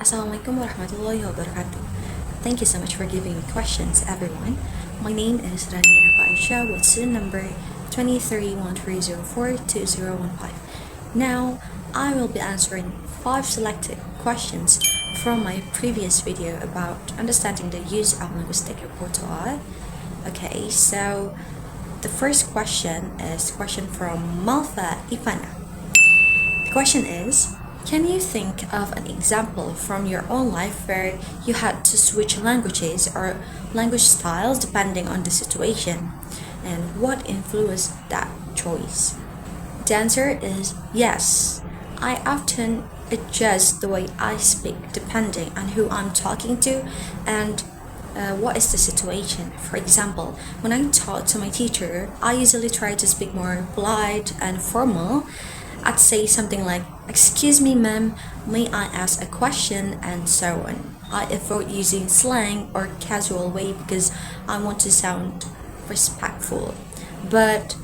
Assalamualaikum warahmatullahi wabarakatuh. Thank you so much for giving me questions, everyone. My name is Rania Refa Aisyah with student number 2313042015. Now, I will be answering 5 selected questions from my previous video about understanding the use of linguistic repertoire. Okay, so the first question is question from Malfa Ivana. The question is, can you think of an example from your own life where you had to switch languages or language styles depending on the situation? And what influenced that choice? The answer is yes. I often adjust the way I speak depending on who I'm talking to and what is the situation. For example, when I talk to my teacher, I usually try to speak more polite and formal. I'd say something like, "Excuse me, ma'am, may I ask a question?" and so on. I avoid using slang or casual way because I want to sound respectful. But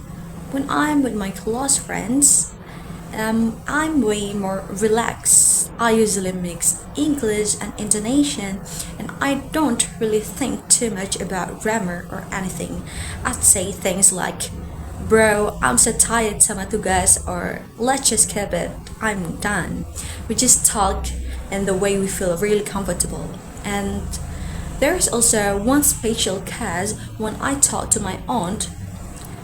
when I'm with my close friends, I'm way more relaxed. I usually mix English and intonation, and I don't really think too much about grammar or anything. I'd say things like, "Bro, I'm so tired sama tugas," or "Let's just keep it, I'm done." We just talk in the way we feel really comfortable. And there's also one special case when I talk to my aunt.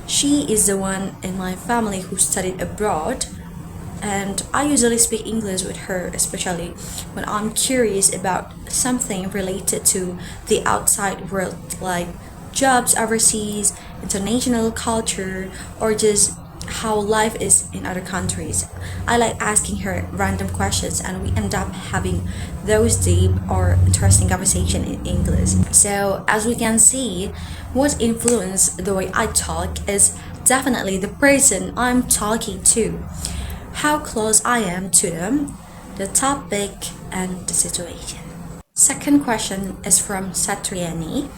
She is the one in my family who studied abroad, and I usually speak English with her, especially when I'm curious about something related to the outside world, like jobs overseas, international culture, or just how life is in other countries. I like asking her random questions, and we end up having those deep or interesting conversation in English. So as we can see, what influenced the way I talk is definitely the person I'm talking to, how close I am to them, the topic, and the situation. Second question is from Satriani.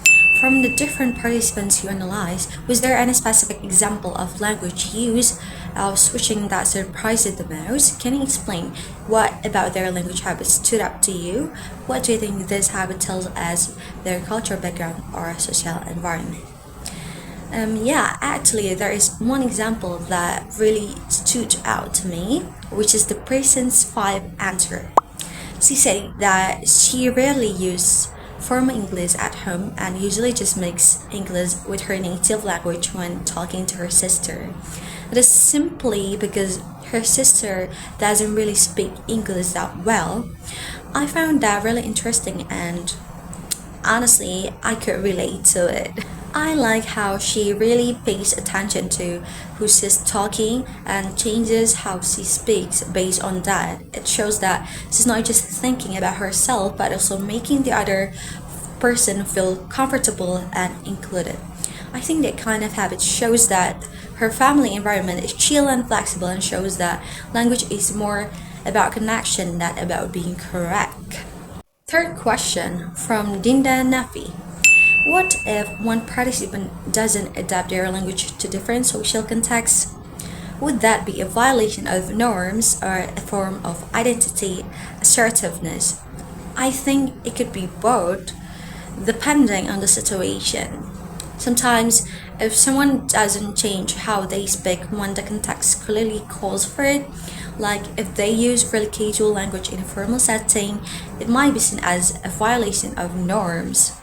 From the different participants you analyzed, was there any specific example of language use of switching that surprised you the most? Can you explain what about their language habits stood up to you? What do you think this habit tells us their cultural background or social environment? Actually, there is one example that really stood out to me, which is the person's 5 answer. She said that she rarely uses formal English at home and usually just mix English with her native language when talking to her sister. It is simply because her sister doesn't really speak English that well. I found that really interesting, and honestly, I could relate to it. I like how she really pays attention to who she's talking and changes how she speaks based on that. It shows that she's not just thinking about herself but also making the other person feel comfortable and included. I think that kind of habit shows that her family environment is chill and flexible, and shows that language is more about connection than about being correct. Third question from Dinda Nafi. What if one participant doesn't adapt their language to different social contexts? Would that be a violation of norms or a form of identity assertiveness? I think it could be both, depending on the situation. Sometimes, if someone doesn't change how they speak when the context clearly calls for it, like if they use really casual language in a formal setting, it might be seen as a violation of norms.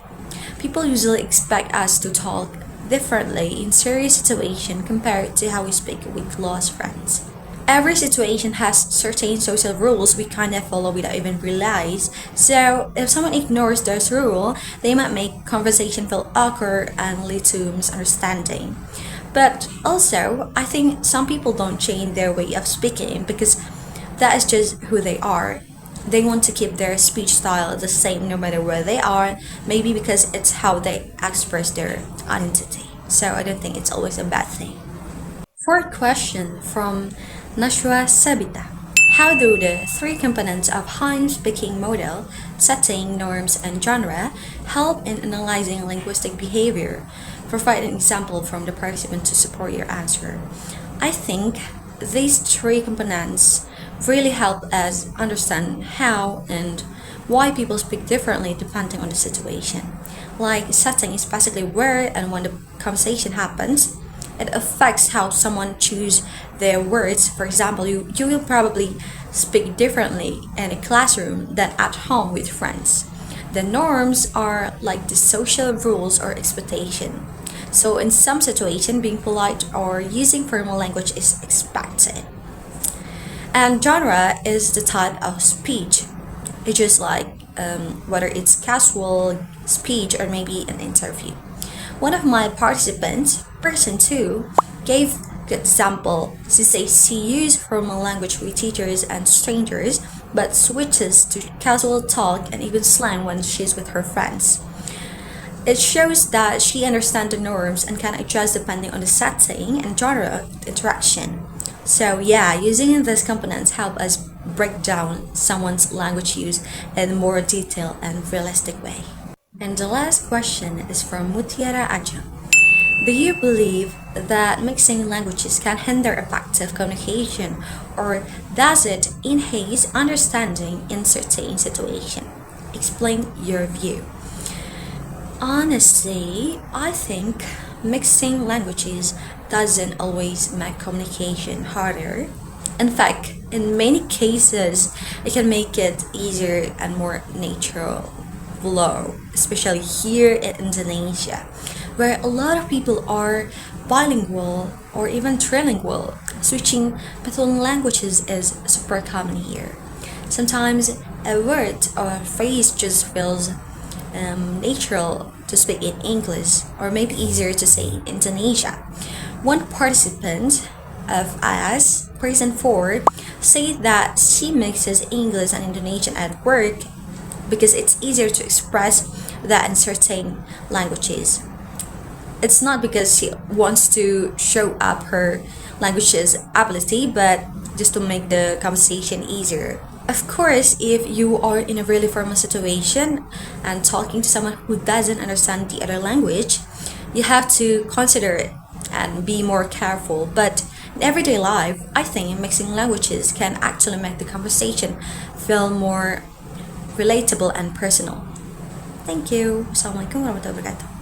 People usually expect us to talk differently in serious situations compared to how we speak with close friends. Every situation has certain social rules we kind of follow without even realize. So if someone ignores those rules, they might make conversation feel awkward and lead to misunderstanding. But also, I think some people don't change their way of speaking because that is just who they are. They want to keep their speech style the same no matter where they are, maybe because it's how they express their identity. So I don't think it's always a bad thing. Fourth question from Nashwa Sabita. How do the 3 components of Haim's speaking model, setting, norms, and genre, help in analyzing linguistic behavior? Provide an example from the participant to support your answer. I think these 3 components really help us understand how and why people speak differently depending on the situation. Like, setting is basically where and when the conversation happens. It affects how someone choose their words. For example, you will probably speak differently in a classroom than at home with friends. The norms are like the social rules or expectation. So in some situation, being polite or using formal language is expected. And genre is the type of speech. It's just like whether it's casual speech or maybe an interview. One of my participants, person 2, gave good example. She says she used formal language with teachers and strangers, but switches to casual talk and even slang when she's with her friends. It shows that she understands the norms and can adjust depending on the setting and genre of the interaction. So yeah, using these components help us break down someone's language use in a more detailed and realistic way. And the last question is from Mutiara Aja. Do you believe that mixing languages can hinder effective communication, or does it enhance understanding in certain situations? Explain your view. Honestly, I think mixing languages doesn't always make communication harder. In fact, in many cases, it can make it easier and more natural flow, especially here in Indonesia, where a lot of people are bilingual or even trilingual. Switching between languages is super common here. Sometimes a word or phrase just feels natural to speak in English, or maybe easier to say in Indonesia. One participant of us, person 4, said that she mixes English and Indonesian at work because it's easier to express that in certain languages. It's not because she wants to show up her language's ability, but just to make the conversation easier. Of course, if you are in a really formal situation and talking to someone who doesn't understand the other language, you have to consider it and be more careful. But in everyday life, I think mixing languages can actually make the conversation feel more relatable and personal. Thank you. Assalamualaikum warahmatullahi wabarakatuh.